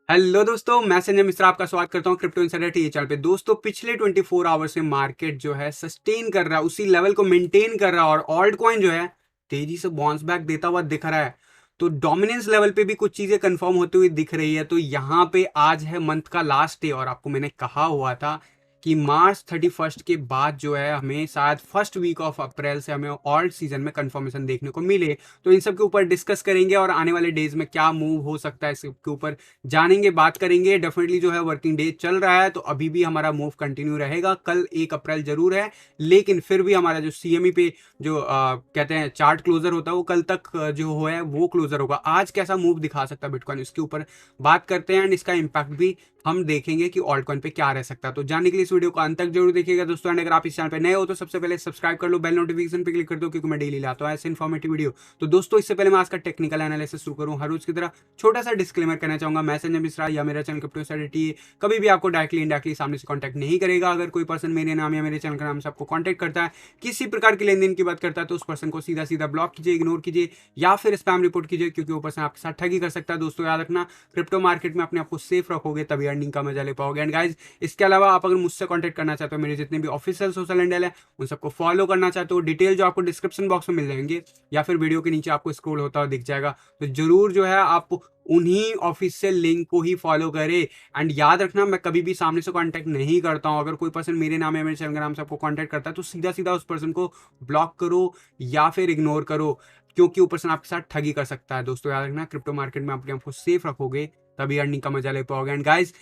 Hello दोस्तों, मैं संजय मिश्रा आपका स्वागत करता हूं क्रिप्टो इनसाइडर टी चैनल पे। दोस्तों, पिछले 24 आवर्स में मार्केट जो है सस्टेन कर रहा है, उसी लेवल को मेंटेन कर रहा है और ऑल्ट कॉइन जो है तेजी से बाउंस बैक देता हुआ दिख रहा है। तो डोमिनेंस लेवल पे भी कुछ चीजें कंफर्म होते हुए दिख रही है। तो यहाँ पे आज है मंथ का लास्ट डे और आपको मैंने कहा हुआ था कि मार्च 31 के बाद जो है हमें शायद फर्स्ट वीक ऑफ अप्रैल से हमें ऑल्ट सीजन में कंफर्मेशन देखने को मिले। तो इन सब के ऊपर डिस्कस करेंगे और आने वाले डेज में क्या मूव हो सकता है इसके ऊपर जानेंगे, बात करेंगे। डेफिनेटली जो है वर्किंग डे चल रहा है तो अभी भी हमारा मूव कंटिन्यू रहेगा। कल 1 अप्रैल जरूर है, लेकिन फिर भी हमारा जो सीएमई पे जो कहते हैं चार्ट क्लोजर होता है वो कल तक जो है वो क्लोजर होगा। आज कैसा मूव दिखा सकता है बिटकॉइन, इसके ऊपर बात करते हैं एंड इसका इम्पैक्ट भी हम देखेंगे कि ऑल्ट कॉइन पे क्या रह सकता है। तो जानने के लिए इस वीडियो को अंत तक जरूर देखिएगा दोस्तों। एंड अगर आप इस चैनल पे नए हो तो सबसे पहले सब्सक्राइब कर लो, बेल नोटिफिकेशन पे क्लिक कर दो, क्योंकि मैं डेली लाता हूँ ऐसे इन्फॉर्मेटिव वीडियो। तो दोस्तों, इससे पहले मैं आज का टेक्निकल एनालिसिस शुरू करूँ हर रोज की तरह छोटा सा डिस्क्लेमर करना चाहूंगा। मैं संजय मिश्रा या मेरा चैनल क्रिप्टो इनसाइडर कभी भी आपको डायरेक्टली इनडायरेक्टली सामने से कांटेक्ट नहीं करेगा। अगर कोई पर्सन मेरे नाम या मेरे चैनल के नाम से आपको कांटेक्ट करता है, किसी प्रकार के लेन देन की बात करता है, तो उस पर्सन को सीधा सीधा ब्लॉक कीजिए, इग्नोर कीजिए या फिर स्पैम रिपोर्ट कीजिए, क्योंकि वो पर्सन आपके साथ ठगी कर सकता है। दोस्तों, याद रखना, क्रिप्टो मार्केट में अपने आप को सेफ रखोगे तभी अर्निंग का मजा ले पाओगे। एंड गाइज, इसके अलावा आप अगर मुझसे कांटेक्ट करना चाहते हो, मेरे जितने भी ऑफिशियल सोशल हैंडल है उन सबको फॉलो करना चाहते हो, डिटेल जो आपको डिस्क्रिप्शन बॉक्स में मिल जाएंगे या फिर वीडियो के नीचे आपको स्क्रॉल होता हुआ दिख जाएगा। तो जरूर जो है आप उन्हीं ऑफिशियल लिंक को ही फॉलो करें। एंड याद रखना, मैं कभी भी सामने से कांटेक्ट नहीं करता हूं। अगर कोई पर्सन मेरे नाम या मेरे चैनल के नाम से आपको कांटेक्ट करता है तो सीधा सीधा उस पर्सन को ब्लॉक करो या फिर इग्नोर करो, क्योंकि वो पर्सन आपके साथ ठगी कर सकता है। दोस्तों, याद रखना, क्रिप्टो मार्केट में अपने आप को सेफ रखोगे तभी अर्निंग का मजा ले पाओगे। एंड गाइज,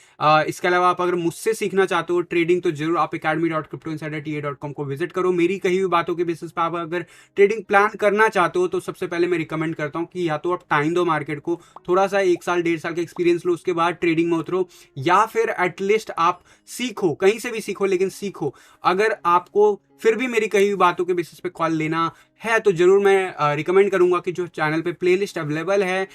इसके अलावा आप अगर मुझसे सीखना चाहते हो ट्रेडिंग तो जरूर आप academy.cryptoinsiderta.com को विजिट करो। मेरी कही हुई बातों के बेसिस पर आप अगर ट्रेडिंग प्लान करना चाहते हो तो सबसे पहले मैं रिकमेंड करता हूँ कि या तो आप टाइम दो मार्केट को, थोड़ा सा 1 साल 1.5 साल का एक्सपीरियंस लो, उसके बाद ट्रेडिंग में उतरो, या फिर एटलीस्ट आप सीखो, कहीं से भी सीखो लेकिन सीखो। अगर आपको फिर भी मेरी कही हुई बातों के बेसिस पे कॉल लेना है तो जरूर मैं रिकमेंड करूंगा कि जो चैनल पे प्लेलिस्ट अवेलेबल है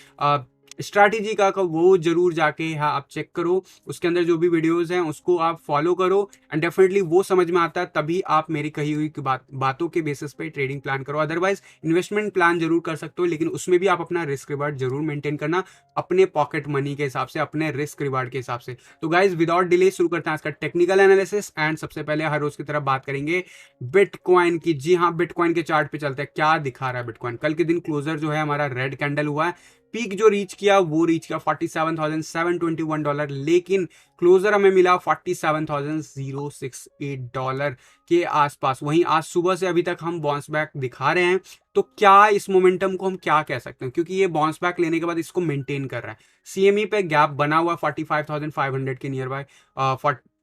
स्ट्रैटेजी का वो जरूर जाके आप चेक करो। उसके अंदर जो भी वीडियोस हैं उसको आप फॉलो करो एंड डेफिनेटली वो समझ में आता है तभी आप मेरी कही हुई बातों के बेसिस पे ट्रेडिंग प्लान करो। अदरवाइज इन्वेस्टमेंट प्लान जरूर कर सकते हो, लेकिन उसमें भी आप अपना रिस्क रिवार्ड जरूर मेंटेन करना, अपने पॉकेट मनी के हिसाब से, अपने रिस्क रिवार्ड के हिसाब से। तो गाइज, विदाउट डिले शुरू करते हैं आज का टेक्निकल एनालिसिस। एंड सबसे पहले हर रोज की तरह बात करेंगे बिटकॉइन की। जी हाँ, बिटकॉइन के चार्ट पे चलते हैं, क्या दिखा रहा है बिटकॉइन। कल के दिन क्लोजर जो है हमारा रेड कैंडल हुआ है, पीक जो रीच किया वो रीच किया $47,721, लेकिन क्लोजर हमें मिला $47,068 के आसपास। वहीं आज सुबह से अभी तक हम बाउंस बैक दिखा रहे हैं। तो क्या इस मोमेंटम को हम क्या कह सकते हैं, क्योंकि ये बाउंस बैक लेने के बाद इसको मेंटेन कर रहा है। सीएमई पे गैप बना हुआ 45,500 के नियर बाय,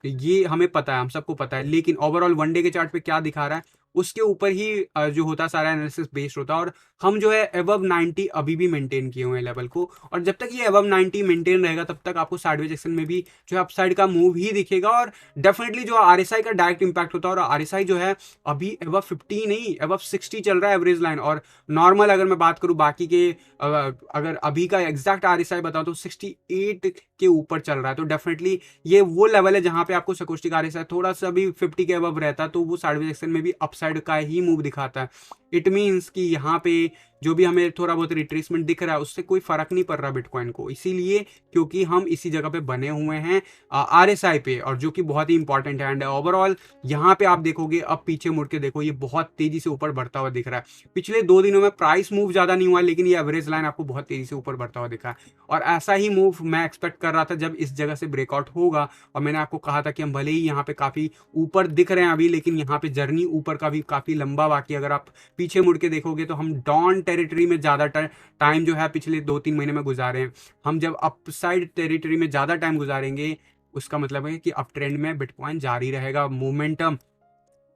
ये हमें पता है, हम सबको पता है। लेकिन ओवरऑल वनडे के चार्ट पे क्या दिखा रहा है उसके ऊपर ही जो होता सारा एनालिसिस बेस्ड होता है। और हम जो है अबव 90 अभी भी मेंटेन किए हुए हैं लेवल को, और जब तक ये अबव 90 मेंटेन रहेगा तब तक आपको साइडवेज एक्शन में भी जो है अपसाइड का मूव ही दिखेगा। और डेफिनेटली जो आरएसआई का डायरेक्ट इंपैक्ट होता है, और आरएसआई जो है अभी अबव 50 नहीं अबव 60 चल रहा है एवरेज लाइन। और नॉर्मल अगर मैं बात करूं बाकी के अगर अभी का एग्जैक्ट आरएसआई बताऊं तो 68 के ऊपर चल रहा है। तो डेफिनेटली ये वो लेवल है जहां पे आपको सकोस्टिक आरएसआई थोड़ा सा भी 50 के अबव रहता है तो वो साइडवेज एक्शन में भी अपसाइड का ही मूव दिखाता है। इट मीन्स कि यहाँ पे जो भी हमें थोड़ा बहुत रिट्रेसमेंट दिख रहा है उससे कोई फर्क नहीं पड़ रहा बिटकॉइन को, इसीलिए क्योंकि हम इसी जगह पे बने हुए हैं आरएसआई पे, और जो कि बहुत ही इंपॉर्टेंट है। एंड ओवरऑल यहाँ पे आप देखोगे, अब पीछे मुड़ के देखो, ये बहुत तेजी से ऊपर बढ़ता हुआ दिख रहा है। पिछले 2 दिनों में प्राइस मूव ज्यादा नहीं हुआ, लेकिन ये एवरेज लाइन आपको बहुत तेजी से ऊपर बढ़ता हुआ दिखा है। और ऐसा ही मूव मैं एक्सपेक्ट कर रहा था जब इस जगह से ब्रेकआउट होगा। और मैंने आपको कहा था कि हम भले ही यहाँ पे काफी ऊपर दिख रहे हैं अभी, लेकिन यहाँ पे जर्नी ऊपर का भी काफी लंबा बाकी। अगर आप पीछे मुड़ के देखोगे तो हम डाउन टेरिटरी में ज्यादा टाइम जो है पिछले 2-3 महीने में गुजारे हैं। हम जब अपसाइड टेरिटरी में ज्यादा टाइम गुजारेंगे उसका मतलब है कि अप ट्रेंड में बिटकॉइन जारी रहेगा मोमेंटम।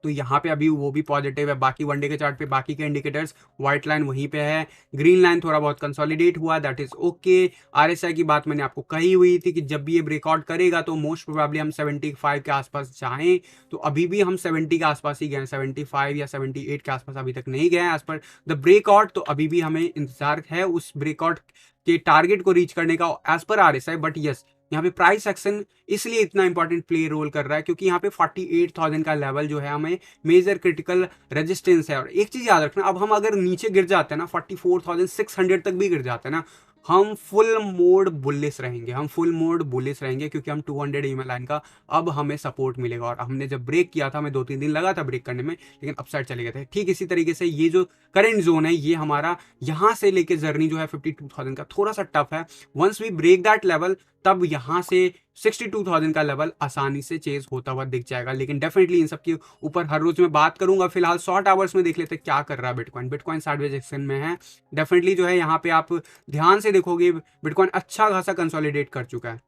तो यहाँ पे अभी वो भी पॉजिटिव है। बाकी वनडे के चार्ट पे बाकी के इंडिकेटर्स, व्हाइट लाइन वहीं पे है, ग्रीन लाइन थोड़ा बहुत कंसोलिडेट हुआ, दैट इज ओके। आरएसआई की बात मैंने आपको कही हुई थी कि जब भी ये ब्रेकआउट करेगा तो मोस्ट प्रोबेबली हम 75 के आसपास जाएं। तो अभी भी हम 70 के आसपास ही गए, 75 या 78 के आसपास अभी तक नहीं गए एज पर द ब्रेकआउट। तो अभी भी हमें इंतजार है उस ब्रेकआउट के टारगेट को रीच करने का as per RSI. But yes, यहाँ पे प्राइस एक्शन इसलिए इतना इंपॉर्टेंट प्ले रोल कर रहा है क्योंकि यहाँ पे 48,000 का लेवल जो है हमें मेजर क्रिटिकल रेजिस्टेंस है। और एक चीज याद रखना, अब हम अगर नीचे गिर जाते हैं ना, 44,600 तक भी गिर जाते हैं ना, हम फुल मोड बुलिश रहेंगे, हम फुल मोड बुलिश रहेंगे क्योंकि हम 200 ईएमए लाइन का अब हमें सपोर्ट मिलेगा। और हमने जब ब्रेक किया था, हमें 2-3 दिन लगा था ब्रेक करने में, लेकिन अपसाइड चले गए थे। ठीक इसी तरीके से ये जो करंट जोन है, ये हमारा यहाँ से लेके जर्नी जो है 52,000 का थोड़ा सा टफ है। Once we break that level, तब यहाँ से 62,000 का लेवल आसानी से चेज होता हुआ दिख जाएगा। लेकिन डेफिनेटली इन सब के ऊपर हर रोज मैं बात करूंगा। फिलहाल शॉर्ट आवर्स में देख लेते हैं क्या कर रहा है बिटकॉइन। बिटकॉइन साइडवेज एक्शन में है। डेफिनेटली जो है यहाँ पे आप ध्यान से देखोगे, बिटकॉइन अच्छा खासा कंसोलिडेट कर चुका है।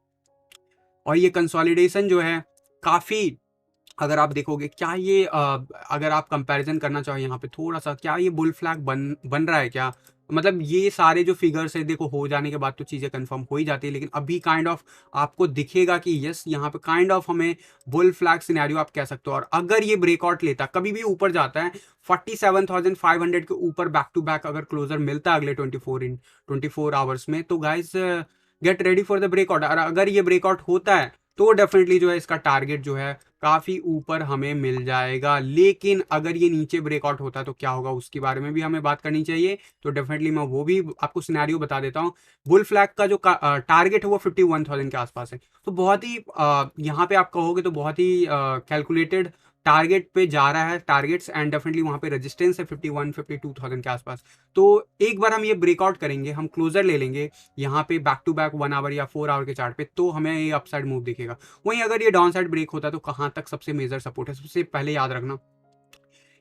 और ये कंसोलिडेशन जो है काफी, अगर आप देखोगे क्या ये अगर आप कंपैरिजन करना चाहो यहाँ पे थोड़ा सा, क्या ये बुल फ्लैग बन रहा है क्या? मतलब ये सारे जो फिगर्स है देखो, हो जाने के बाद तो चीज़ें कंफर्म हो ही जाती है, लेकिन अभी काइंड ऑफ आपको दिखेगा कि यस, यहाँ पे काइंड ऑफ हमें बुल फ्लैग सिनेरियो आप कह सकते हो। और अगर ये ब्रेकआउट लेता, कभी भी ऊपर जाता है 47,500 के ऊपर बैक टू बैक अगर क्लोजर मिलता है अगले 24 आवर्स में, तो guys get ready for the breakout. और अगर ये ब्रेकआउट होता है तो डेफिनेटली जो है इसका टारगेट जो है काफी ऊपर हमें मिल जाएगा। लेकिन अगर ये नीचे ब्रेकआउट होता है तो क्या होगा, उसके बारे में भी हमें बात करनी चाहिए। तो डेफिनेटली मैं वो भी आपको सिनेरियो बता देता हूँ। बुल फ्लैग का जो टारगेट है वो 51,000 के आसपास है। तो बहुत ही यहाँ पे आप कहोगे तो बहुत ही कैलकुलेटेड टारगेट पे जा रहा है टारगेट्स। एंड डेफिनेटली वहां पे रेजिस्टेंस है 51-52,000 के आसपास। तो एक बार हम ये ब्रेकआउट करेंगे, हम क्लोजर ले लेंगे यहाँ पे बैक टू बैक 1 आवर या 4 आवर के चार्ट पे, तो हमें ये अपसाइड मूव दिखेगा। वहीं अगर ये डाउन साइड ब्रेक होता है तो कहाँ तक सबसे मेजर सपोर्ट है, सबसे पहले याद रखना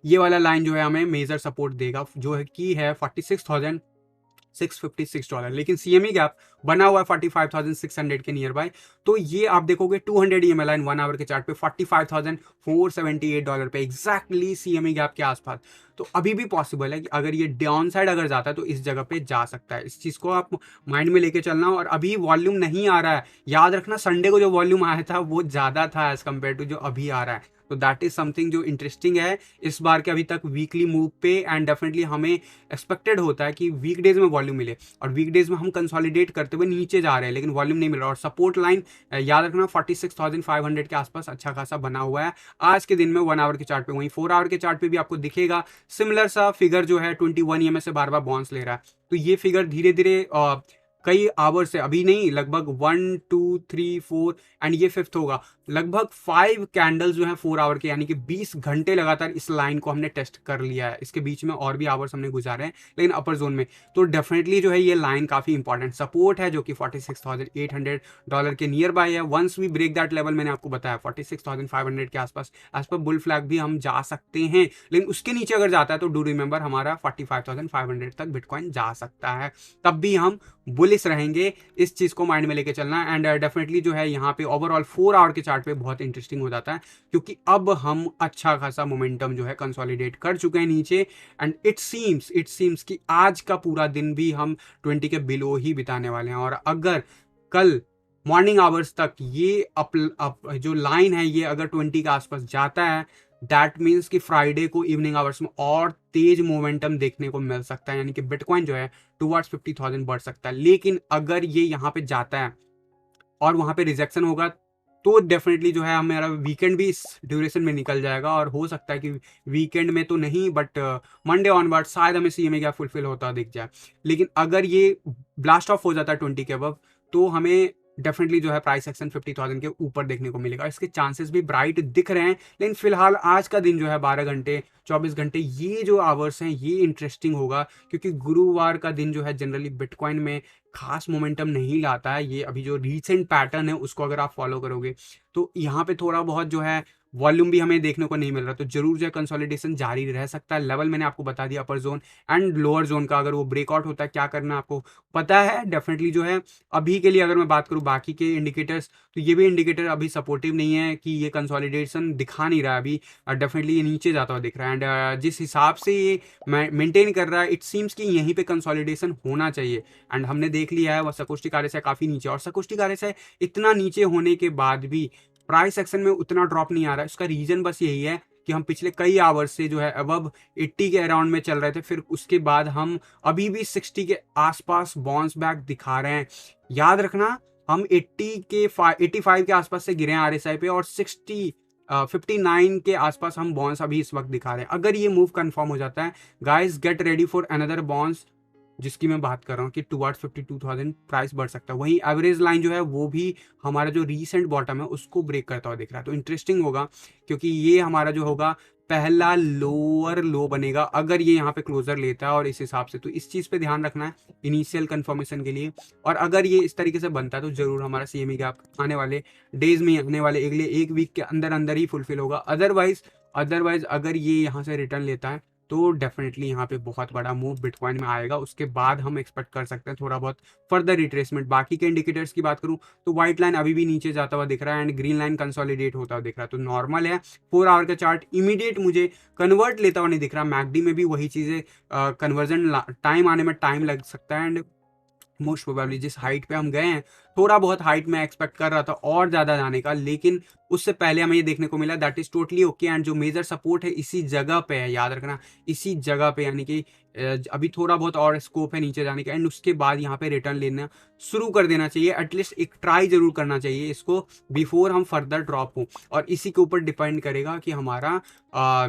ये वाला लाइन जो है हमें मेजर सपोर्ट देगा, जो है की है 46,656 डॉलर। लेकिन सीएमई गैप बना हुआ है 45,600 के नियर बाय। तो ये आप देखोगे 200 ईएमए लाइन 1 आवर के चार्ट पे 45,478 डॉलर पे एग्जैक्टली सीएमई गैप के आसपास। तो अभी भी पॉसिबल है कि अगर ये डाउन साइड अगर जाता है तो इस जगह पे जा सकता है। इस चीज को आप माइंड में लेके चलना। और अभी वॉल्यूम नहीं आ रहा है, याद रखना संडे को जो वॉल्यूम आया था वो ज्यादा था एज कम्पेयर टू जो अभी आ रहा है। तो दैट इज समथिंग जो इंटरेस्टिंग है इस बार के अभी तक वीकली मूव पे। एंड डेफिनेटली हमें एक्सपेक्टेड होता है कि वीकडेज में वॉल्यूम मिले, और वीकडेज में हम कंसोलिडेट करते हुए नीचे जा रहे हैं लेकिन वॉल्यूम नहीं मिल रहा। और सपोर्ट लाइन याद रखना 46,500 के आसपास अच्छा खासा बना हुआ है आज के दिन में 1 आवर के चार्ट पे। वहीं 4 आवर के चार्ट पे भी आपको दिखेगा सिमिलर सा फिगर जो है 21 ईएमए से बार बार बाउंस ले रहा है। तो ये फिगर धीरे धीरे कई आवर से, अभी नहीं, लगभग 1 2 3 4 एंड ये 5th होगा, लगभग 5 कैंडल्स जो है 4 आवर के, यानी कि 20 घंटे लगातार इस लाइन को हमने टेस्ट कर लिया है। इसके बीच में और भी आवर्स हमने गुजारे हैं लेकिन अपर जोन में। तो डेफिनेटली जो है ये लाइन काफी इंपॉर्टेंट सपोर्ट है जो कि 46,800 डॉलर के नियर बाय है। Once we break that level, मैंने आपको बताया 46,500 के आसपास एज पर बुल फ्लैग भी हम जा सकते हैं। लेकिन उसके नीचे अगर जाता है तो डू रिमेंबर हमारा 45,500 तक बिटकॉइन जा सकता है, तब भी हम बुलिश रहेंगे। इस चीज को माइंड में लेके चलना। एंड डेफिनेटली जो है यहाँ पे ओवरऑल 4 आवर के चार्ट पे बहुत इंटरेस्टिंग हो जाता है क्योंकि अब हम अच्छा खासा मोमेंटम जो है कंसोलिडेट कर चुके हैं नीचे। एंड इट सीम्स कि आज का पूरा दिन भी हम 20 के बिलो ही बिताने वाले हैं। और अगर कल मॉर्निंग आवर्स तक ये जो लाइन है ये अगर 20 के आसपास जाता है, दैट मीन्स कि फ्राइडे को इवनिंग आवर्स में और तेज मोमेंटम देखने को मिल सकता है, यानी कि बिटकॉइन जो है टुवर्ड्स 50,000 बढ़ सकता है। लेकिन अगर ये यहाँ पे जाता है और वहां पे रिजेक्शन होगा तो डेफिनेटली जो है हमारा वीकेंड भी इस ड्यूरेशन में निकल जाएगा। और हो सकता है कि वीकेंड में तो नहीं, बट मंडे ऑनवर्ड शायद हमें सीएमए गैप फुलफिल होता दिख जाए। लेकिन अगर ये ब्लास्ट ऑफ हो जाता है 20 के अबव, तो हमें डेफिनेटली जो है प्राइस एक्शन 50,000 के ऊपर देखने को मिलेगा। इसके चांसेस भी ब्राइट दिख रहे हैं। लेकिन फिलहाल आज का दिन जो है 12 घंटे 24 घंटे ये जो आवर्स हैं ये इंटरेस्टिंग होगा क्योंकि गुरुवार का दिन जो है जनरली बिटकॉइन में खास मोमेंटम नहीं लाता है। ये अभी जो रीसेंट पैटर्न है उसको अगर आप फॉलो करोगे तो यहाँ पे थोड़ा बहुत जो है वॉल्यूम भी हमें देखने को नहीं मिल रहा। तो जरूर जो है कंसोलिडेशन जारी रह सकता है। लेवल मैंने आपको बता दिया अपर जोन एंड लोअर जोन का, अगर वो ब्रेकआउट होता है क्या करना आपको पता है। डेफिनेटली जो है अभी के लिए अगर मैं बात करूँ बाकी के इंडिकेटर्स, तो ये भी इंडिकेटर अभी सपोर्टिव नहीं है कि ये कंसोलिडेशन दिखा नहीं रहा है अभी। डेफिनेटली ये नीचे जाता हुआ दिख रहा है। एंड जिस हिसाब से ये मेंटेन कर रहा है इट सीम्स कि यहीं पे कंसोलिडेशन होना चाहिए। एंड हमने देख लिया है वह सकोस्टिक आरएसआई काफी नीचे, और सकोस्टिक आरएसआई इतना नीचे होने के बाद भी प्राइस एक्शन में उतना ड्रॉप नहीं आ रहा है। इसका रीजन बस यही है कि हम पिछले कई आवर्स से जो है अबव 80 के अराउंड में चल रहे थे, फिर उसके बाद हम अभी भी 60 के आसपास बाउंस बैक दिखा रहे हैं। याद रखना हम 85 के आसपास से गिरे हैं आरएसआई पे, और 59 के आसपास हम बाउंस अभी इस वक्त दिखा रहे हैं। अगर ये मूव कंफर्म हो जाता है guys, gate ready for another bounce जिसकी मैं बात कर रहा हूँ कि टुवर्ड्स 52,000 प्राइस बढ़ सकता है। वहीं एवरेज लाइन जो है वो भी हमारा जो रीसेंट बॉटम है उसको ब्रेक करता हुआ दिख रहा है। तो इंटरेस्टिंग होगा, क्योंकि ये हमारा जो होगा पहला लोअर लो बनेगा अगर ये यहाँ पे क्लोजर लेता है और इस हिसाब से। तो इस चीज़ पे ध्यान रखना है इनिशियल कंफर्मेशन के लिए। और अगर ये इस तरीके से बनता है तो जरूर हमारा सीएमई गैप आने वाले डेज में, आने वाले अगले एक वीक के अंदर अंदर ही फुलफिल होगा। अदरवाइज अगर ये यहाँ से रिटर्न लेता है तो डेफिनेटली यहाँ पे बहुत बड़ा मूव बिटकॉइन में आएगा। उसके बाद हम एक्सपेक्ट कर सकते हैं थोड़ा बहुत फर्दर रिट्रेसमेंट। बाकी के इंडिकेटर्स की बात करूँ तो व्हाइट लाइन अभी भी नीचे जाता हुआ दिख रहा है एंड ग्रीन लाइन कंसोलिडेट होता हुआ दिख रहा है। तो नॉर्मल है। 4 आवर का चार्ट इमीडिएट मुझे कन्वर्ट लेता हुआ नहीं दिख रहा। मैकडी में भी वही चीज़ें, कन्वर्जन टाइम आने में टाइम लग सकता है। एंड मोस्ट प्रोबेबली जिस हाइट पे हम गए हैं, थोड़ा बहुत हाइट में एक्सपेक्ट कर रहा था और ज़्यादा जाने का, लेकिन उससे पहले हमें ये देखने को मिला that is totally okay. And जो मेजर सपोर्ट है इसी जगह पे है, याद रखना इसी जगह पे, यानी कि अभी थोड़ा बहुत और स्कोप है नीचे जाने का। एंड उसके बाद यहाँ पे रिटर्न लेना शुरू कर देना चाहिए, एटलीस्ट एक ट्राई जरूर करना चाहिए इसको बिफोर हम फर्दर ड्रॉप हो। और इसी के ऊपर डिपेंड करेगा कि हमारा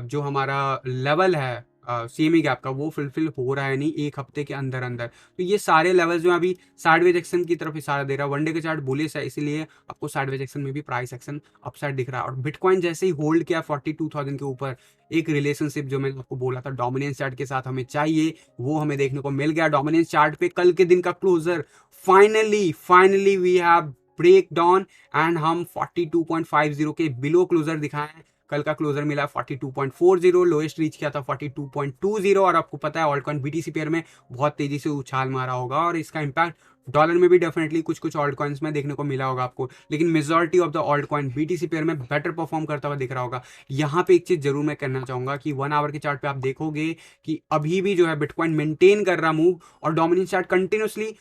जो हमारा लेवल है सीएमई गैप का वो फुलफिल हो रहा है नहीं एक हफ्ते के अंदर अंदर। तो ये सारे लेवल्स जो अभी साइडवेज एक्शन की तरफ इशारा दे रहा है। वनडे का चार्ट बुलिश है, इसीलिए आपको साइडवेज एक्शन में भी प्राइस एक्शन अपसाइड दिख रहा है। और बिटकॉइन जैसे ही होल्ड किया 42,000 के ऊपर, एक रिलेशनशिप जो मैंने आपको बोला था डोमिनेंस चार्ट के साथ हमें चाहिए, वो हमें देखने को मिल गया। डोमिनेंस चार्ट पे कल के दिन का closure finally we have break down and हम 42.50 के बिलो क्लोजर दिखाए हैं। कल का क्लोजर मिला 42.40, लोएस्ट रीच किया था 42.20। और आपको पता है ऑल्ट कॉइन बीटीसी पेयर में बहुत तेजी से उछाल मारा होगा और इसका इंपैक्ट डॉलर में भी डेफिनेटली कुछ ऑल्ट कॉइन्स में देखने को मिला होगा आपको। लेकिन majority of the alt coin BTC pair में बेटर परफॉर्म करता हुआ दिख रहा होगा। यहाँ पे एक चीज जरूर मैं कहना चाहूंगा कि 1 आवर के चार्ट पे आप देखोगे कि अभी भी जो है बिटकॉइन मेंटेन कर रहा मूव और डोमिनेंस चार्ट कंटिन्यूसली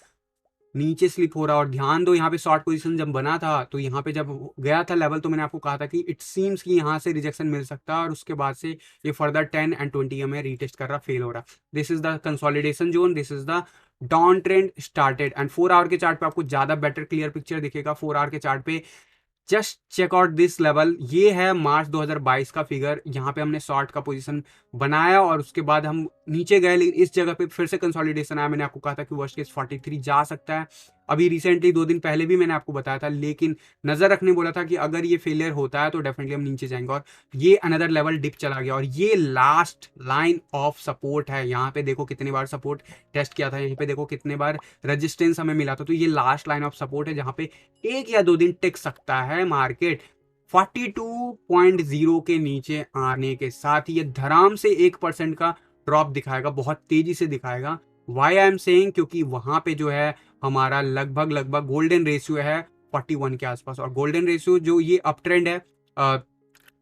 नीचे स्लिप हो रहा। और ध्यान दो यहाँ पे शॉर्ट पोजीशन जब बना था तो यहाँ पे जब गया था लेवल, तो मैंने आपको कहा था कि इट सीम्स कि यहाँ से रिजेक्शन मिल सकता है और उसके बाद से ये फर्दर 10 एंड 20 में रीटेस्ट कर रहा, फेल हो रहा। This is the consolidation zone, this is the down trend started. And 4 hour के चार्ट पे आपको ज्यादा बेटर क्लियर पिक्चर दिखेगा। 4 आवर के चार्ट पे just check out this level, ये है मार्च 2022 का फिगर। यहाँ पे हमने शॉर्ट का पोजीशन बनाया और उसके बाद हम नीचे गए, लेकिन इस जगह पे फिर से कंसोलिडेशन आया। मैंने आपको कहा था कि वर्स्ट केस 43 जा सकता है। अभी रिसेंटली 2 दिन पहले भी मैंने आपको बताया था, लेकिन नजर रखने बोला था कि अगर ये फेलियर होता है तो डेफिनेटली हम नीचे जाएंगे। और ये अनदर लेवल डिप चला गया और ये लास्ट लाइन ऑफ सपोर्ट है। यहाँ पे देखो कितने बार सपोर्ट टेस्ट किया था, यहाँ पे देखो कितने बार रेजिस्टेंस हमें मिला था। तो ये लास्ट लाइन ऑफ सपोर्ट है जहाँ पे 1 या 2 दिन टिक सकता है मार्केट। 42.0 के नीचे आने के साथ ये धराम से 1% का ड्रॉप दिखाएगा, बहुत तेजी से दिखाएगा। वाई आई एम सेइंग, क्योंकि वहां पे जो है हमारा लगभग गोल्डन रेशियो है 41 के आसपास। और गोल्डन रेशियो जो ये अप ट्रेंड है,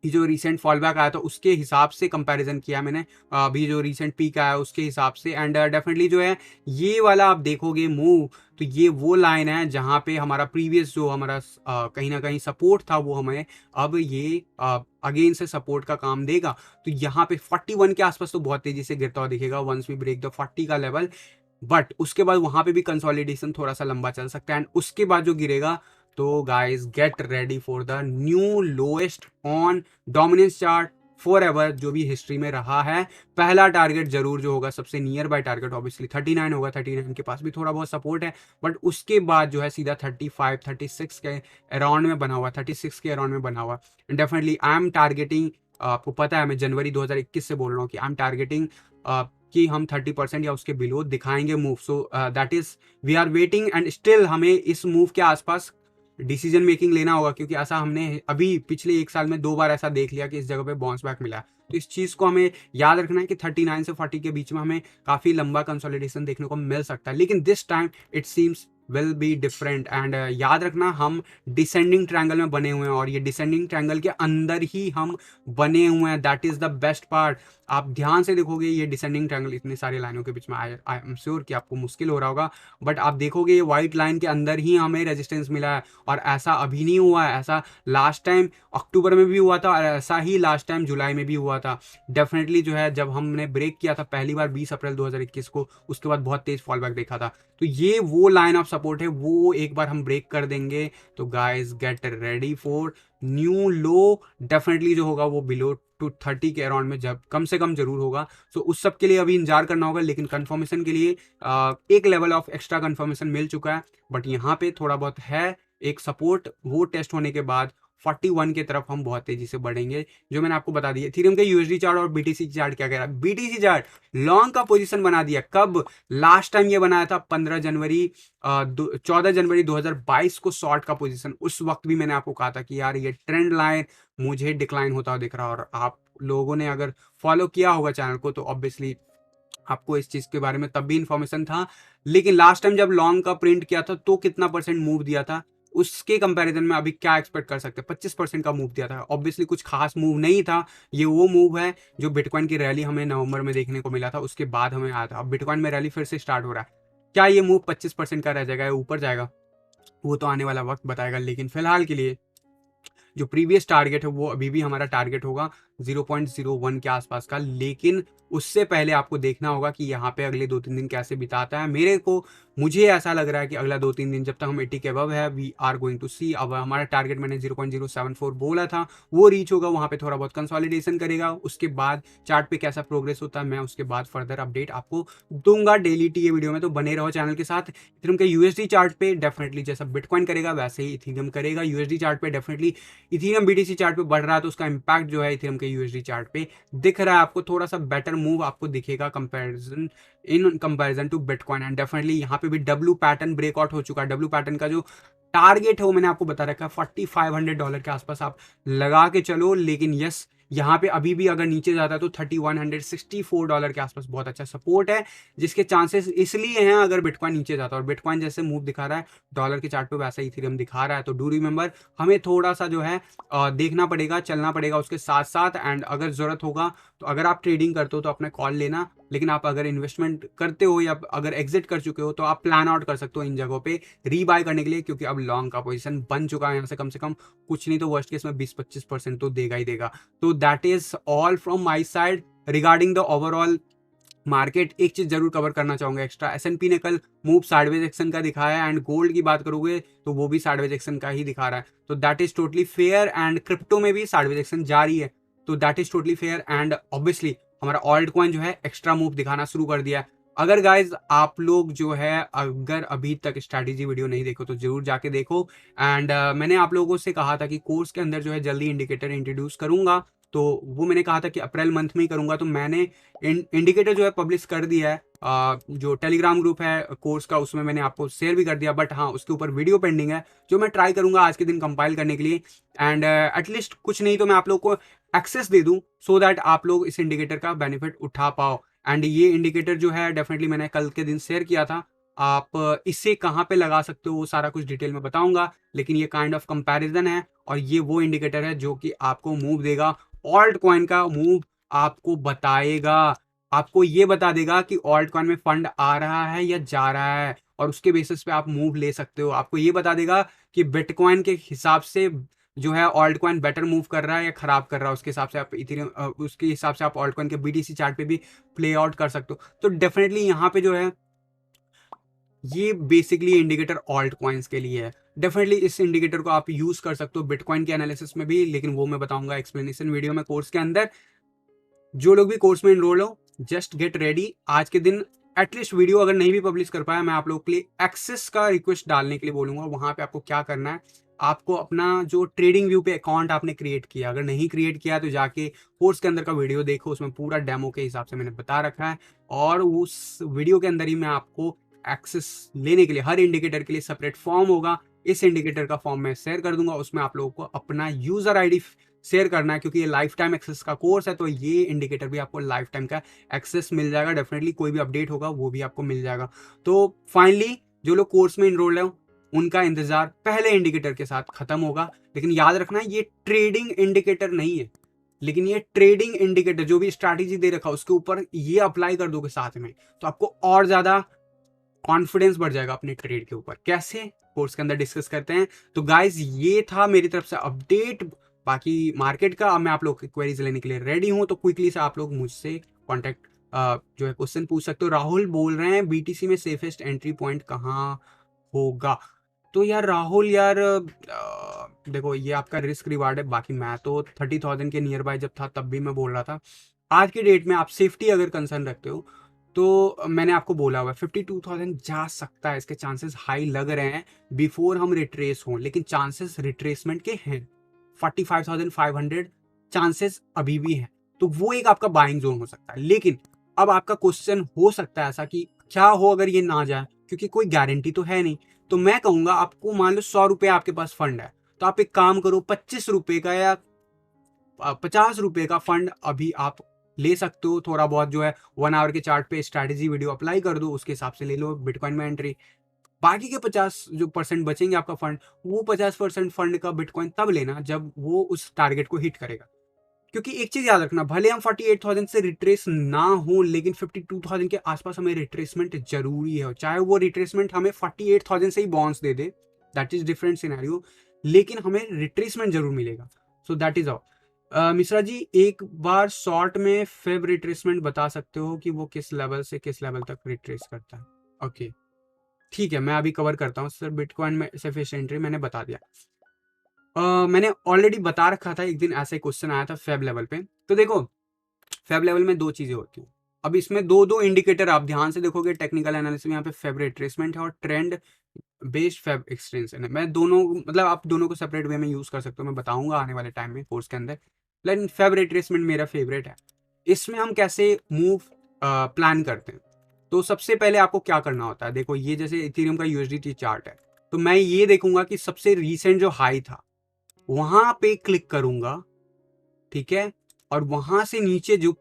ये जो रिसेंट फॉल बैक आया था उसके हिसाब से कंपैरिजन किया मैंने, अभी जो रिसेंट पीक आया उसके हिसाब से। एंड डेफिनेटली जो है ये वाला आप देखोगे मूव, तो ये वो लाइन है जहां पे हमारा प्रीवियस जो हमारा कहीं ना कहीं सपोर्ट था वो हमें अब ये अगेन से सपोर्ट का काम देगा। तो यहाँ पे 41 के आसपास तो बहुत तेजी से गिरता हुआ दिखेगा वंस वी ब्रेक द 40 का लेवल। बट उसके बाद वहां पे भी कंसोलिडेशन थोड़ा सा लंबा चल सकता है एंड उसके बाद जो गिरेगा, तो guys get ready for the new lowest on dominance chart for ever जो भी हिस्ट्री में रहा है। पहला टारगेट जरूर जो होगा, सबसे नियर बाय टारगेट ऑब्वियसली 39 होगा। 39 के पास भी थोड़ा बहुत सपोर्ट है, बट उसके बाद जो है सीधा 35 36 के अराउंड में बना हुआ, 36 के अराउंड में बना हुआ। डेफिनेटली आई एम टारगेटिंग, आपको पता है मैं जनवरी 2021 से बोल रहा हूँ कि आई एम टारगेटिंग कि हम 30% या उसके बिलो दिखाएंगे move. So that is we are waiting and still हमें इस मूव के आसपास डिसीजन मेकिंग लेना होगा, क्योंकि ऐसा हमने अभी पिछले 1 साल में 2 बार ऐसा देख लिया कि इस जगह पे बाउंस बैक मिला। तो इस चीज को हमें याद रखना है कि 39 से 40 के बीच में हमें काफी लंबा कंसोलिडेशन देखने को मिल सकता है, लेकिन this time it seems will be different. And याद रखना हम डिसेंडिंग ट्रायंगल में बने हुए हैं और ये डिसेंडिंग ट्रायंगल के अंदर ही हम बने हुए हैं। That is the best part. आप ध्यान से देखोगे ये डिसेंडिंग ट्रायंगल इतनी सारी लाइनों के बीच में, आई एम श्योर कि आपको मुश्किल हो रहा होगा, बट आप देखोगे ये व्हाइट लाइन के अंदर ही हमें रेजिस्टेंस मिला है। और ऐसा अभी नहीं हुआ है, ऐसा लास्ट टाइम अक्टूबर में भी हुआ था और ऐसा ही लास्ट टाइम जुलाई में भी हुआ था। डेफिनेटली जो है जब हमने ब्रेक किया था पहली बार 20 अप्रैल 2021 को, उसके बाद बहुत तेज फॉल बैक देखा था। तो ये वो लाइन ऑफ सपोर्ट है, वो एक बार हम ब्रेक कर देंगे तो guys get ready for new low. Definitely जो होगा वो बिलो to 30 के अराउंड में जब कम से कम जरूर होगा। सो उस सब के लिए अभी इंतजार करना होगा, लेकिन कंफर्मेशन के लिए एक लेवल ऑफ एक्स्ट्रा कंफर्मेशन मिल चुका है। बट यहाँ पे थोड़ा बहुत है एक सपोर्ट, वो टेस्ट होने के बाद 41 की तरफ हम बहुत तेजी से बढ़ेंगे, जो मैंने आपको बता दिया। इथेरियम के यूएसडी चार्ट और बीटीसी चार्ट क्या कह रहा है? बीटीसी चार्ट लॉन्ग का पोजीशन बना दिया। कब? लास्ट टाइम ये बनाया था 14 जनवरी 2022 को शॉर्ट का पोजीशन। उस वक्त भी मैंने आपको कहा था कि यार ये ट्रेंड लाइन मुझे डिक्लाइन होता हुआ दिख रहा है, और आप लोगों ने अगर फॉलो किया होगा चैनल को तो ऑब्वियसली आपको इस चीज के बारे में तब भी इंफॉर्मेशन था। लेकिन लास्ट टाइम जब लॉन्ग का प्रिंट किया था तो कितना परसेंट मूव दिया था, उसके कंपैरिजन में अभी क्या एक्सपेक्ट कर सकते हैं? 25% का मूव दिया था। ऑब्वियसली कुछ खास मूव नहीं था, ये वो मूव है जो बिटकॉइन की रैली हमें नवंबर में देखने को मिला था, उसके बाद हमें आया था। अब बिटकॉइन में रैली फिर से स्टार्ट हो रहा है, क्या ये मूव 25% का रह जाएगा या ऊपर जाएगा, वो तो आने वाला वक्त बताएगा। लेकिन फिलहाल के लिए जो प्रीवियस टारगेट है वो अभी भी हमारा टारगेट होगा 0.01 के आसपास का। लेकिन उससे पहले आपको देखना होगा कि यहाँ पे अगले 2-3 दिन कैसे बिताता है। मुझे ऐसा लग रहा है कि अगला 2-3 दिन जब तक हम 80 के अबव है, वी आर गोइंग टू सी। अब हमारा टारगेट मैंने 0.074 बोला था, वो रीच होगा, वहां पे थोड़ा बहुत कंसोलिडेशन करेगा। उसके बाद चार्ट पे कैसा प्रोग्रेस होता है मैं उसके बाद फर्दर अपडेट आपको दूंगा डेली टी वीडियो में, तो बने रहो चैनल के साथ। इथेरियम के यूएसडी चार्ट पे डेफिनेटली जैसा बिटकॉइन करेगा वैसे ही इथेरियम करेगा। यूएसडी चार्ट पे डेफिनेटली इथेरियम बीटीसी चार्ट पे बढ़ रहा है, तो उसका इंपैक्ट जो है इथेरियम के यूएसडी चार्ट पे दिख रहा है आपको। थोड़ा सा बेटर मूव आपको दिखेगा comparison to bitcoin. And definitely यहाँ पे भी डब्ल्यू पैटर्न ब्रेकआउट हो चुका है। डब्ल्यू पैटर्न का जो टारगेट है वो मैंने आपको बता रखा है, $4,500 के आसपास आप लगा के चलो। लेकिन यस, यहाँ पे अभी भी अगर नीचे जाता है तो $3,164 के आसपास बहुत अच्छा सपोर्ट है, जिसके चांसेस इसलिए हैं अगर बिटकॉइन नीचे जाता है। और बिटकॉइन जैसे मूव दिखा रहा है डॉलर के चार्ट पे, वैसा इथेरियम दिखा रहा है। तो डू रिमेंबर, हमें थोड़ा सा जो है देखना पड़ेगा, चलना पड़ेगा उसके साथ साथ। एंड अगर जरूरत होगा तो अगर आप ट्रेडिंग करते हो तो अपना कॉल लेना, लेकिन आप अगर इन्वेस्टमेंट करते हो या अगर एग्जिट कर चुके हो तो आप प्लान आउट कर सकते हो इन जगहों पे रीबाय करने के लिए, क्योंकि अब लॉन्ग का पोजीशन बन चुका है। यहाँ से कम से कम कुछ नहीं तो वर्स्ट केस में 20-25% तो देगा ही देगा। तो that is all from my side regarding the overall market. एक चीज जरूर कवर करना चाहूंगा एक्स्ट्रा, एसएनपी ने कल मूव साइडवेज एक्शन का दिखाया है, एंड गोल्ड की बात करोगे तो वो भी साइडवेज एक्शन का ही दिखा रहा है। तो that is totally fair. And crypto में भी साइडवेज एक्शन जारी है, तो that is totally fair. And obviously हमारा ऑल्ट कॉइन जो है एक्स्ट्रा मूव दिखाना शुरू कर दिया है। अगर गाइज आप लोग जो है अगर अभी तक स्ट्रैटेजी वीडियो नहीं देखो तो जरूर जाके देखो। एंड मैंने आप लोगों से कहा था कि कोर्स के अंदर जो है जल्दी इंडिकेटर इंट्रोड्यूस करूंगा, तो वो मैंने कहा था कि अप्रैल मंथ में ही करूंगा। तो मैंने इंडिकेटर जो है पब्लिश कर दिया है, जो टेलीग्राम ग्रुप है कोर्स का उसमें मैंने आपको शेयर भी कर दिया। बट हाँ, उसके ऊपर वीडियो पेंडिंग है जो मैं ट्राई करूंगा आज के दिन कंपाइल करने के लिए। एंड एटलीस्ट कुछ नहीं तो मैं आप लोग को एक्सेस दे दूं, सो दैट आप लोग इस इंडिकेटर का बेनिफिट उठा पाओ। एंड ये इंडिकेटर जो है डेफिनेटली मैंने कल के दिन शेयर किया था, आप इसे कहाँ पे लगा सकते हो वो सारा कुछ डिटेल में बताऊंगा। लेकिन ये काइंड ऑफ कंपैरिजन है, और ये वो इंडिकेटर है जो कि आपको मूव देगा, ऑल्ट कॉइन का मूव आपको बताएगा। आपको ये बता देगा कि ऑल्ट कॉइन में फंड आ रहा है या जा रहा है, और उसके बेसिस पे आप मूव ले सकते हो। आपको ये बता देगा कि बिटकॉइन के हिसाब से जो है ऑल्ट कॉइन बेटर मूव कर रहा है या खराब कर रहा है, उसके हिसाब से आप इथेरियम उसके हिसाब से आप ऑल्ट कॉइन के बीटीसी चार्ट पे भी प्ले आउट कर सकते हो। तो डेफिनेटली यहाँ पे जो है ये बेसिकली इंडिकेटर ऑल्ट कॉइन्स के लिए है। डेफिनेटली इस इंडिकेटर को आप यूज कर सकते हो बिटकॉइन के एनालिसिस में भी, लेकिन वो मैं बताऊंगा एक्सप्लेनेशन वीडियो में कोर्स के अंदर। जो लोग भी कोर्स में इनरोल हो, जस्ट गेट रेडी। आज के दिन एटलीस्ट वीडियो अगर नहीं भी पब्लिश कर पाया, मैं आप लोगों के लिए एक्सेस का रिक्वेस्ट डालने के लिए बोलूंगा। वहां पे आपको क्या करना है, आपको अपना जो ट्रेडिंग व्यू पे अकाउंट आपने क्रिएट किया, अगर नहीं क्रिएट किया तो जाके कोर्स के अंदर का वीडियो देखो, उसमें पूरा डेमो के हिसाब से मैंने बता रखा है। और उस वीडियो के अंदर ही मैं आपको एक्सेस लेने के लिए हर इंडिकेटर के लिए सेपरेट फॉर्म होगा, इस इंडिकेटर का फॉर्म मैं शेयर कर दूंगा। उसमें आप लोगों को अपना यूजर आईडी शेयर करना है, क्योंकि ये लाइफ टाइम एक्सेस का कोर्स है, तो ये इंडिकेटर भी आपको लाइफ टाइम का एक्सेस मिल जाएगा। डेफिनेटली कोई भी अपडेट होगा वो भी आपको मिल जाएगा। तो फाइनली जो लोग कोर्स में इनरोल्ड है उनका इंतजार पहले इंडिकेटर के साथ खत्म होगा। लेकिन याद रखना, ये ट्रेडिंग इंडिकेटर नहीं है, लेकिन ये ट्रेडिंग इंडिकेटर जो भी स्ट्रैटेजी दे रखा उसके ऊपर ये अप्लाई कर दोगे साथ में, तो आपको और ज्यादा कॉन्फिडेंस बढ़ जाएगा अपने ट्रेड के ऊपर। कैसे, कोर्स के अंदर डिस्कस करते हैं। तो गाइज ये था मेरी तरफ से अपडेट बाकी मार्केट का। अब मैं आप लोग की क्वेरीज लेने के लिए रेडी हूं, तो क्विकली से आप लोग मुझसे कॉन्टेक्ट जो है क्वेश्चन पूछ सकते हो। राहुल बोल रहे हैं बीटीसी में सेफेस्ट एंट्री पॉइंट कहाँ होगा? तो यार राहुल यार देखो ये आपका रिस्क रिवार्ड है, बाकी मैं तो 30,000 के नियर बाय जब था तब भी मैं बोल रहा था। आज की डेट में आप सेफ्टी अगर कंसर्न रखते हो तो मैंने आपको बोला हुआ है 52,000 जा सकता है, इसके चांसेस हाई लग रहे हैं बिफोर हम रिट्रेस हों, लेकिन चांसेस रिट्रेसमेंट के हैं। 45,500 चांसेस अभी भी हैं, तो वो एक आपका बाइंग जोन हो सकता है। लेकिन अब आपका क्वेश्चन हो सकता है ऐसा कि क्या हो अगर ये ना जाए, क्योंकि कोई गारंटी तो है नहीं। तो मैं कहूंगा आपको, मान लो 100 रुपए आपके पास फंड है, तो आप एक काम करो 25 रुपए का या 50 रुपए का फंड अभी आप ले सकते हो। थोड़ा बहुत जो है 1 आवर के चार्ट पे स्ट्रैटेजी वीडियो अप्लाई कर दो, उसके हिसाब से ले लो बिटकॉइन में एंट्री। बाकी के 50 जो परसेंट बचेंगे आपका फंड, वो 50% फंड का बिटकॉइन तब लेना जब वो उस टारगेट को हिट करेगा। क्योंकि एक चीज याद रखना, भले हम 48,000 से रिट्रेस ना हो, लेकिन 52,000 के आसपास हमें रिट्रेसमेंट जरूरी है। चाहे वो रिट्रेसमेंट हमें 48,000 से ही बाउंस दे दे, दैट इज डिफरेंट सिनेरियो, लेकिन हमें रिट्रेसमेंट जरूर मिलेगा। So that is all. Mishra ji एक बार शॉर्ट में फेब रिट्रेसमेंट बता सकते हो कि वो किस लेवल से किस लेवल तक रिट्रेस करता है? ओके ठीक है, मैं अभी कवर करता हूँ सर। बिटकॉइन में सफिशिएंट मैंने बता दिया। मैंने ऑलरेडी बता रखा था, एक दिन ऐसा क्वेश्चन आया था फेब लेवल पे। तो देखो फेब लेवल में दो चीजें होती हैं। अब इसमें दो दो इंडिकेटर आप ध्यान से देखोगे टेक्निकल एनालिसिस में, यहाँ पे फेब रिट्रेसमेंट है और ट्रेंड बेस्ड फेब एक्सटेंशन है। मैं दोनों, मतलब आप दोनों को सेपरेट वे में यूज कर सकते हो, मैं बताऊंगा आने वाले टाइम में कोर्स के अंदर। लेकिन फेब रिट्रेसमेंट मेरा फेवरेट है। इसमें हम कैसे मूव प्लान करते हैं, तो सबसे पहले आपको क्या करना होता है, देखो ये जैसे इथेरियम का यूएसडीटी चार्ट है, तो मैं ये देखूंगा कि सबसे रीसेंट जो हाई था वहां पे क्लिक करूंगा, ठीक है, और वहां से नीचे जो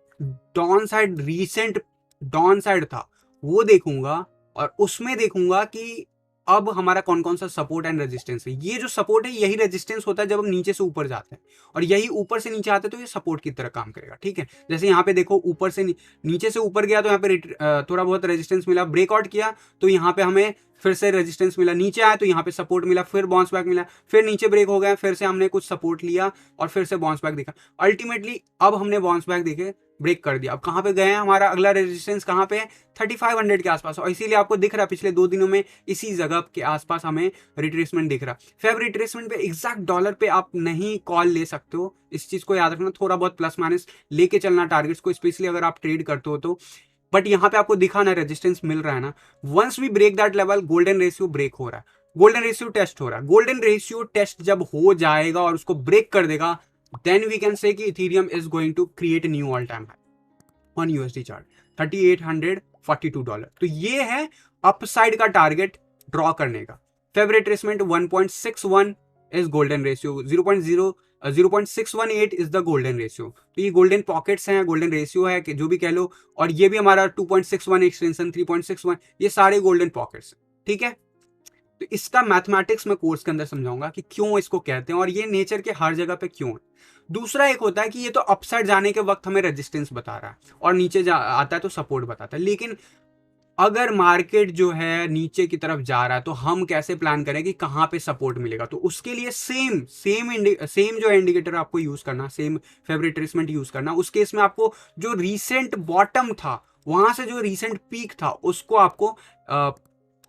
down side recent down side था वो देखूंगा, और उसमें देखूंगा कि अब हमारा कौन कौन सा सपोर्ट एंड रेजिस्टेंस है। ये जो सपोर्ट है यही रेजिस्टेंस होता है जब हम नीचे से ऊपर जाते हैं, और यही ऊपर से नीचे आते हैं तो ये सपोर्ट की तरह काम करेगा। ठीक है, जैसे यहाँ पे देखो ऊपर से नीचे से ऊपर गया तो यहाँ पे थोड़ा बहुत रेजिस्टेंस मिला, ब्रेकआउट किया तो यहाँ पे हमें फिर से रेजिस्टेंस मिला, नीचे आया तो यहाँ पे सपोर्ट मिला, फिर बाउंस बैक मिला, फिर नीचे ब्रेक हो गया, फिर से हमने कुछ सपोर्ट लिया और फिर से बाउंस बैक देखा। अल्टीमेटली अब हमने बाउंस बैक देखे, ब्रेक कर दिया। अब कहाँ पे गए हैं, हमारा अगला रेजिस्टेंस कहाँ पे है, 3500 के आसपास, और इसीलिए आपको दिख रहा है पिछले 2 दिनों में इसी जगह के आसपास हमें रिट्रेसमेंट दिख रहा है। फेब रिट्रेसमेंट पे एग्जैक्ट डॉलर पे आप नहीं कॉल ले सकते हो, इस चीज को याद रखना। थोड़ा बहुत प्लस माइनस लेके चलना टारगेट्स को, स्पेशली अगर आप ट्रेड करते हो तो। बट यहाँ पे आपको दिखा ना रेजिस्टेंस मिल रहा है ना, once we break that level golden ratio break हो रहा है, गोल्डन रेशियो टेस्ट हो रहा है। गोल्डन रेशियो टेस्ट जब हो जाएगा और उसको ब्रेक कर देगा, देन वी कैन से कि Ethereum is going to create new all time high on USD chart, $3,842। तो ये है अपसाइड का टारगेट ड्रॉ करने का। Feb retracement 1.61 is golden ratio, 0.618 is the golden ratio. तो ये गोल्डन पॉकेट्स हैं, गोल्डन रेशियो है कि जो भी कह लो, और ये भी हमारा 2.61 एक्सटेंशन, 3.61, ये सारे गोल्डन पॉकेट्स। ठीक है, तो इसका मैथमेटिक्स मैं कोर्स के अंदर समझाऊंगा कि क्यों इसको कहते हैं और ये नेचर के हर जगह पे क्यों है। दूसरा एक होता है कि ये तो अपसाइड जाने के वक्त हमें रेजिस्टेंस बता रहा है और नीचे आता है तो सपोर्ट बताता है। लेकिन अगर मार्केट जो है नीचे की तरफ जा रहा है तो हम कैसे प्लान करें कि कहां पे सपोर्ट मिलेगा? तो उसके लिए सेम जो इंडिकेटर आपको यूज करना, सेम फेब रिट्रेसमेंट यूज करना। उस केस में आपको जो रीसेंट बॉटम था वहां से जो रीसेंट पीक था उसको आपको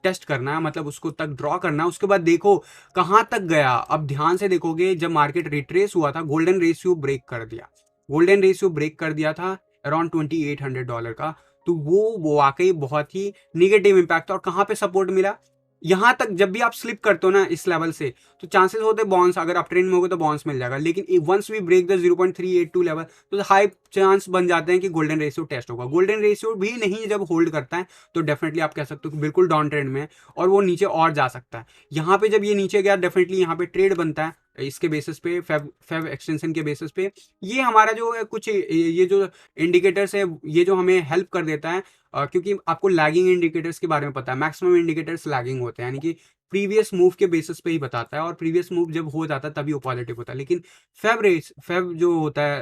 टेस्ट करना है, मतलब उसको तक ड्रॉ करना है। उसके बाद देखो कहां तक गया। अब ध्यान से देखोगे, जब मार्केट रिट्रेस हुआ था गोल्डन रेशियो ब्रेक कर दिया, गोल्डन रेशियो ब्रेक कर दिया था अराउंड $2,800 का। तो वो वाकई बहुत ही निगेटिव इंपैक्ट था। और कहां पे सपोर्ट मिला, यहां तक जब भी आप स्लिप करते हो ना इस लेवल से, तो चांसेस होते हैं बाउंस, अगर आप ट्रेंड में होगे तो बाउंस मिल जाएगा। लेकिन once we break the 0.382 level, तो हाई चांस बन जाते हैं कि गोल्डन रेशियो टेस्ट होगा। गोल्डन रेशियो भी नहीं जब होल्ड करता है तो डेफिनेटली आप कह सकते हो कि बिल्कुल डाउन ट्रेंड में है और वो नीचे और जा सकता है। यहाँ पे जब ये नीचे गया, डेफिनेटली यहाँ पे ट्रेड बनता है इसके बेसिस पे, फेब एक्सटेंशन के बेसिस पे। ये हमारा जो है कुछ ये जो इंडिकेटर्स है, ये जो हमें हेल्प कर देता है, क्योंकि आपको लैगिंग इंडिकेटर्स के बारे में पता है, मैक्सिमम इंडिकेटर्स लैगिंग होते हैं, यानी कि प्रीवियस मूव के बेसिस पे ही बताता है, और प्रीवियस मूव जब हो जाता है तभी वो पॉजिटिव होता है। लेकिन फेब जो होता है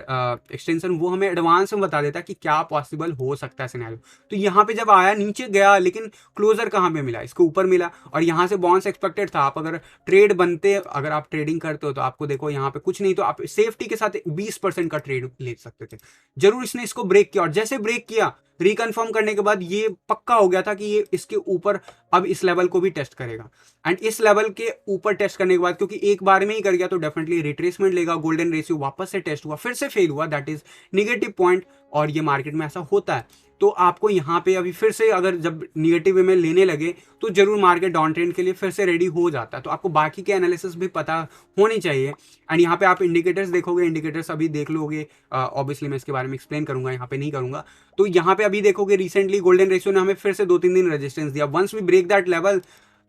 एक्सटेंशन, वो हमें एडवांस में बता देता है कि क्या पॉसिबल हो सकता है सिनेरियो। तो यहाँ पे जब आया नीचे गया, लेकिन क्लोजर कहाँ पे मिला, इसके ऊपर मिला, और यहाँ से बाउंस एक्सपेक्टेड था। आप अगर ट्रेड बनते, अगर आप ट्रेडिंग करते हो तो आपको देखो यहाँ पे कुछ नहीं तो आप सेफ्टी के साथ 20% का ट्रेड ले सकते थे। जरूर इसने इसको ब्रेक किया, और जैसे ब्रेक किया रिकन्फर्म करने के बाद ये पक्का हो गया था कि ये इसके ऊपर अब इस लेवल को भी टेस्ट करेगा। एंड इस लेवल के ऊपर टेस्ट करने के बाद, क्योंकि एक बार में ही कर गया तो डेफिनेटली रिट्रेसमेंट लेगा, गोल्डन रेशियो वापस से टेस्ट हुआ, फिर से फेल हुआ, दैट इज निगेटिव पॉइंट। और ये मार्केट में ऐसा होता है। तो आपको यहाँ पे अभी फिर से अगर जब निगेटिव वे में लेने लगे तो जरूर मार्केट डाउन ट्रेंड के लिए फिर से रेडी हो जाता है। तो आपको बाकी के एनालिसिस भी पता होनी चाहिए। एंड यहाँ पे आप इंडिकेटर्स देखोगे, इंडिकेटर्स अभी देख लोगे, ऑब्वियसली मैं इसके बारे में एक्सप्लेन करूंगा, यहाँ पे नहीं करूंगा। तो यहाँ पे अभी देखोगे रिसेंटली गोल्डन रेशियो ने हमें फिर से 2-3 दिन रेजिस्टेंस दिया। Once we break that level,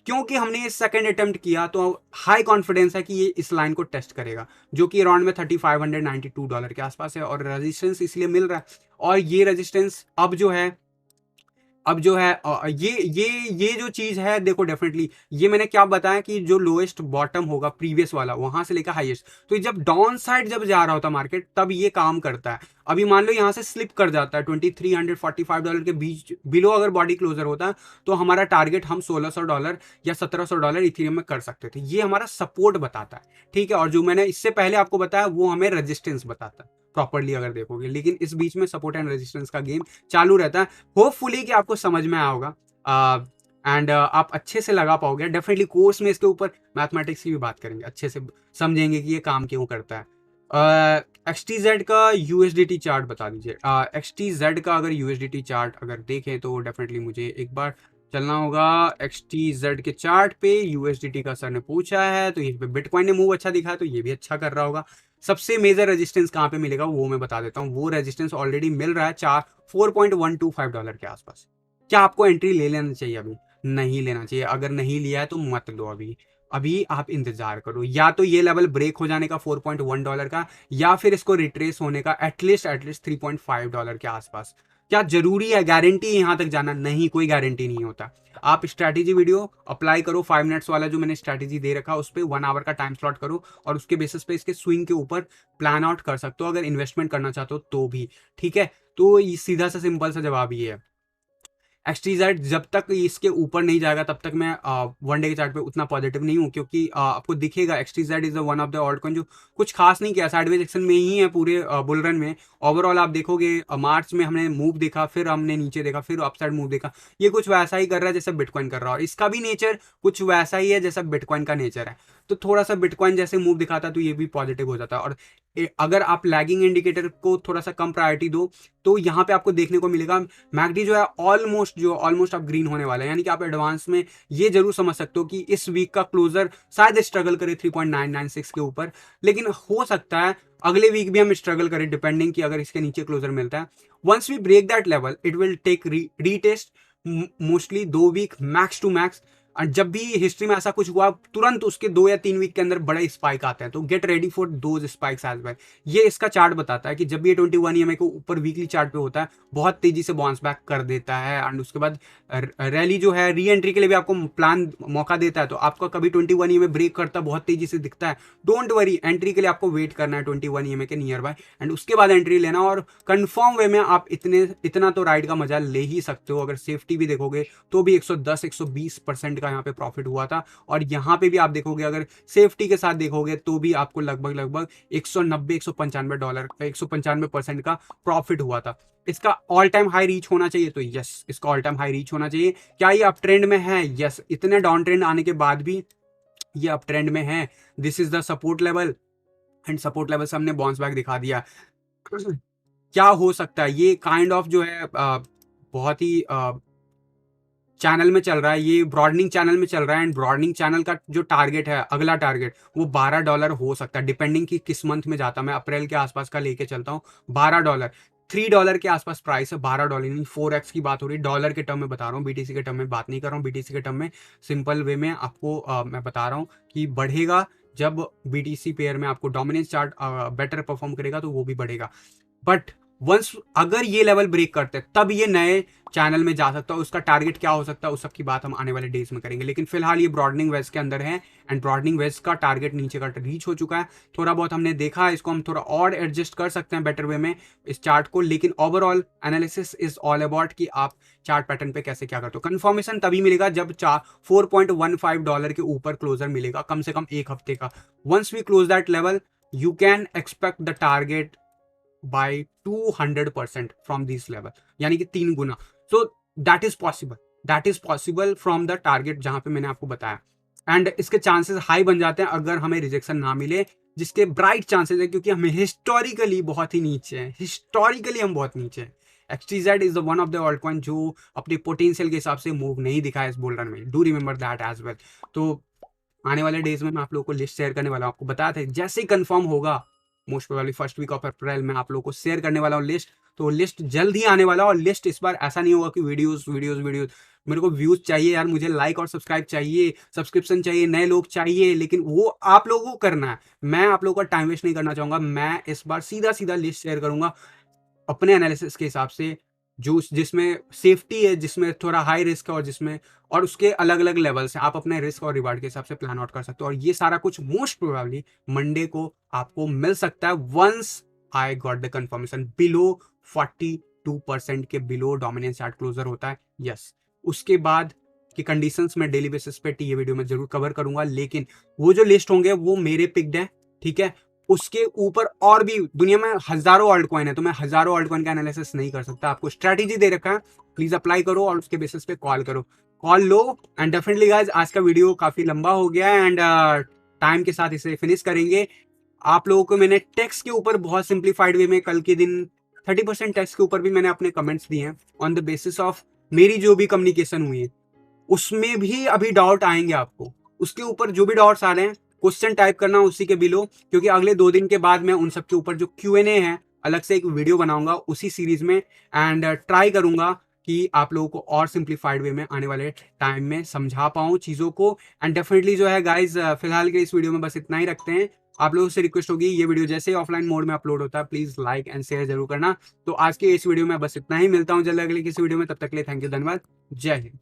क्योंकि हमने ये सेकंड अटेम्प्ट किया तो हाई कॉन्फिडेंस है कि ये इस लाइन को टेस्ट करेगा, जो कि अराउंड में $3592 के आसपास है, और रेजिस्टेंस इसलिए मिल रहा है। और ये रेजिस्टेंस अब जो है ये जो चीज है, देखो डेफिनेटली ये मैंने क्या बताया कि जो लोएस्ट बॉटम होगा प्रीवियस वाला, वहां से लेकर हाईएस्ट, तो जब डाउन साइड जब जा रहा होता मार्केट तब ये काम करता है। अभी मान लो यहां से स्लिप कर जाता है $2345 के बीच बिलो, अगर बॉडी क्लोजर होता है तो हमारा टारगेट हम $1600 या $1700 इथेरियम में कर सकते थे। ये हमारा सपोर्ट बताता है, ठीक है। और जो मैंने इससे पहले आपको बताया वो हमें रेजिस्टेंस बताता है प्रॉपरली अगर देखोगे, लेकिन इस बीच में सपोर्ट एंड रेजिस्टेंस का गेम चालू रहता है। होपफुली कि आपको समझ में आया होगा एंड आप अच्छे से लगा पाओगे। डेफिनेटली कोर्स में इसके ऊपर मैथमेटिक्स की भी बात करेंगे, अच्छे से समझेंगे कि ये काम क्यों करता है। XTZ का USDT चार्ट बता दीजिए। XTZ का अगर USDT चार्ट अगर देखें तो डेफिनेटली मुझे एक बार चलना होगा XTZ के चार्ट पे। USDT का सर ने पूछा है तो ये पे बिटकॉइन ने मूव अच्छा दिखा, तो ये भी अच्छा कर रहा होगा। सबसे मेजर रेजिस्टेंस कहाँ पे मिलेगा वो मैं बता देता हूँ। वो रेजिस्टेंस ऑलरेडी मिल रहा है $4.125 के आसपास। क्या आपको एंट्री ले लेना चाहिए? अभी नहीं लेना चाहिए। अगर नहीं लिया है तो मत लो, अभी आप इंतजार करो, या तो ये लेवल ब्रेक हो जाने का $4.1 का, या फिर इसको रिट्रेस होने का एटलीस्ट $3.5 के आसपास। क्या जरूरी है गारंटी यहां तक जाना? नहीं, कोई गारंटी नहीं होता। आप स्ट्रैटेजी वीडियो अप्लाई करो, 5 मिनट्स वाला जो मैंने स्ट्रैटेजी दे रखा उस पर 1 आवर का टाइम स्लॉट करो, और उसके बेसिस पे इसके स्विंग के ऊपर प्लान आउट कर सकते हो अगर इन्वेस्टमेंट करना चाहते हो तो भी, ठीक है। तो सीधा सा सिंपल सा जवाब ये है। XTZ जब तक इसके ऊपर नहीं जाएगा तब तक मैं वन डे के चार्ट पे उतना पॉजिटिव नहीं हूँ, क्योंकि आपको दिखेगा XTZ is one of the alt coin जो कुछ खास नहीं किया, साइडवेज एक्शन में ही है पूरे बुल रन में। ओवरऑल आप देखोगे मार्च में हमने मूव देखा, फिर हमने नीचे देखा, फिर अपसाइड मूव देखा। ये कुछ वैसा ही कर रहा है जैसा बिटकॉइन कर रहा है, और इसका भी नेचर कुछ वैसा ही है जैसा बिटकॉइन का नेचर है। तो थोड़ा सा बिटकॉइन जैसे मूव दिखाता है तो ये भी पॉजिटिव हो जाता है। और अगर आप लैगिंग इंडिकेटर को थोड़ा सा कम प्रायोरिटी दो तो यहाँ पे आपको देखने को मिलेगा मैकडी जो है ऑलमोस्ट आप ग्रीन होने वाला है। यानी कि आप एडवांस में ये जरूर समझ सकते हो कि इस वीक का क्लोजर शायद स्ट्रगल करे 3.996 के ऊपर, लेकिन हो सकता है अगले वीक भी हम स्ट्रगल करें, डिपेंडिंग कि अगर इसके नीचे क्लोजर मिलता है। Once we break that level it will take retest mostly 2 week max to max. और जब भी हिस्ट्री में ऐसा कुछ हुआ तुरंत उसके 2 या 3 वीक के अंदर बड़े स्पाइक आते हैं, तो get ready for those spikes as well. ये इसका चार्ट बताता है कि जब भी ये 21 EMA के ऊपर वीकली चार्ट पे होता है बहुत तेजी से बाउंस बैक कर देता है, एंड उसके बाद रैली जो है री एंट्री के लिए भी आपको प्लान मौका देता है। तो आपका कभी 21 EMA ब्रेक करता बहुत तेजी से दिखता है, डोंट वरी, एंट्री के लिए आपको वेट करना है 21 EMA के नियर बाय, एंड उसके बाद एंट्री लेना। और कंफर्म वे में आप इतना तो राइड का मजा ले ही सकते हो। अगर सेफ्टी भी देखोगे तो भी 110-120% का यहाँ पे प्रॉफिट हुआ था, और यहाँ पे भी आप देखोगे अगर सेफ्टी के साथ देखोगे तो भी आपको लगभग $190-195 का प्रॉफिट हुआ था। इसका ऑल टाइम हाई रीच होना चाहिए, तो यस इसका ऑल टाइम हाई रीच होना चाहिए। क्या ये अप ट्रेंड में है? यस, इतने डाउन ट्रेंड आने के बाद भी ये अप ट्रेंड में है। This is the support level, and support level से हमने बाउंस बैक दिखा दिया। क्या हो सकता है? ये काइंड ऑफ जो है बहुत ही चैनल में चल रहा है, ये ब्रॉडनिंग चैनल में चल रहा है, एंड ब्रॉडनिंग चैनल का जो टारगेट है, अगला टारगेट वो $12 हो सकता है, डिपेंडिंग कि किस मंथ में जाता है। मैं अप्रैल के आसपास का लेके चलता हूँ। $12 $3 के आसपास प्राइस है, $12 नहीं, 4x की बात हो रही है। डॉलर के टर्म में बता रहा हूँ, BTC के टर्म में बात नहीं कर रहा हूँ। BTC के टर्म में सिंपल वे में आपको मैं बता रहा हूँ कि बढ़ेगा जब BTC पेयर में आपको डोमिनेंस चार्ट बेटर परफॉर्म करेगा तो वो भी बढ़ेगा। बट वंस अगर ये लेवल ब्रेक करते हैं तब ये नए चैनल में जा सकता है। उसका टारगेट क्या हो सकता है उस सब की बात हम आने वाले डेज में करेंगे, लेकिन फिलहाल ये ब्रॉडनिंग वेज के अंदर है, एंड ब्रॉडनिंग वेज का टारगेट नीचे का रीच हो चुका है। थोड़ा बहुत हमने देखा, इसको हम थोड़ा और एडजस्ट कर सकते हैं बेटर वे में इस चार्ट को, लेकिन overall analysis is all about कि आप चार्ट पैटर्न पे कैसे क्या करते हो। कंफर्मेशन तभी मिलेगा जब $4.15 के ऊपर क्लोजर मिलेगा, कम से कम एक हफ्ते का। Once we close that level you can expect the target by 200% from this level, यानी कि 3 गुना। so that is possible from the target जहां पे मैंने आपको बताया। एंड इसके चांसेस हाई बन जाते हैं अगर हमें रिजेक्शन ना मिले, जिसके ब्राइट चांसेस है, क्योंकि हम हिस्टोरिकली बहुत ही नीचे हैं, हिस्टोरिकली हम बहुत नीचे हैं। XTZ is the one of the alt coin जो अपने पोटेंशियल के हिसाब से मूव नहीं दिखा है इस बुल रन में, do remember that as well. तो आने वाले डेज में मैं आप लोगों को लिस्ट शेयर करने वाला हूँ, आपको बताया था जैसे ही कंफर्म होगा most probably first week of April में आप लोगों को शेयर करने वाला हूँ लिस्ट। तो लिस्ट जल्द ही आने वाला, और लिस्ट इस बार ऐसा नहीं होगा कि वीडियोस वीडियोस वीडियोस, मेरे को व्यूज चाहिए यार, मुझे लाइक और सब्सक्राइब चाहिए, सब्सक्रिप्शन चाहिए, नए लोग चाहिए, लेकिन वो आप लोगों को करना है। मैं आप लोगों का टाइम वेस्ट नहीं करना चाहूंगा। मैं इस बार सीधा सीधा लिस्ट शेयर करूंगा अपने एनालिसिस के हिसाब से, जो जिसमें सेफ्टी है, जिसमें थोड़ा हाई रिस्क है, और जिसमें और उसके अलग अलग लेवल्स हैं। आप अपने रिस्क और रिवार्ड के हिसाब से प्लान आउट कर सकते हो, और ये सारा कुछ मोस्ट प्रोबेबली मंडे को आपको मिल सकता है once I got the confirmation below 42% के बिलो डोमिनेंस चार्ट क्लोजर होता है। यस, उसके बाद की कंडीशंस में डेली बेसिस पे ये वीडियो में जरूर कवर करूंगा, लेकिन वो जो लिस्ट होंगे वो मेरे पिक्ड है, ठीक है। उसके ऊपर और भी दुनिया में हजारों ऑल्ट कॉइन है, तो मैं हजारों ऑल्ट कॉइन का एनालिसिस नहीं कर सकता। आपको स्ट्रैटेजी दे रखा है, प्लीज अप्लाई करो और उसके बेसिस पे कॉल करो, call low. And definitely guys, आज का वीडियो काफी लंबा हो गया है, एंड टाइम के साथ इसे फिनिश करेंगे। आप लोगों को मैंने टेक्स्ट के ऊपर बहुत सिंप्लीफाइड वे में कल के दिन 30% टेक्स्ट के ऊपर भी मैंने अपने कमेंट्स दिए हैं ऑन द बेसिस ऑफ मेरी जो भी कम्युनिकेशन हुई है, उसमें भी अभी डाउट आएंगे आपको। उसके ऊपर जो भी डाउट्स आ रहे हैं, क्वेश्चन टाइप करना उसी के बिलो, क्योंकि अगले 2 दिन के बाद मैं उन सब के ऊपर जो Q&A है अलग से एक वीडियो बनाऊंगा उसी सीरीज में, एंड ट्राई करूंगा कि आप लोगों को और सिंप्लीफाइड वे में आने वाले टाइम में समझा पाऊं चीजों को। एंड डेफिनेटली जो है गाइज, फिलहाल के इस वीडियो में बस इतना ही रखते हैं। आप लोगों से रिक्वेस्ट होगी, ये वीडियो जैसे ही ऑफलाइन मोड में अपलोड होता है प्लीज लाइक एंड शेयर जरूर करना। तो आज के इस वीडियो में बस इतना ही, मिलता हूं जल्द अगले किसी वीडियो में, तब तक के लिए थैंक यू, धन्यवाद, जय हिंद।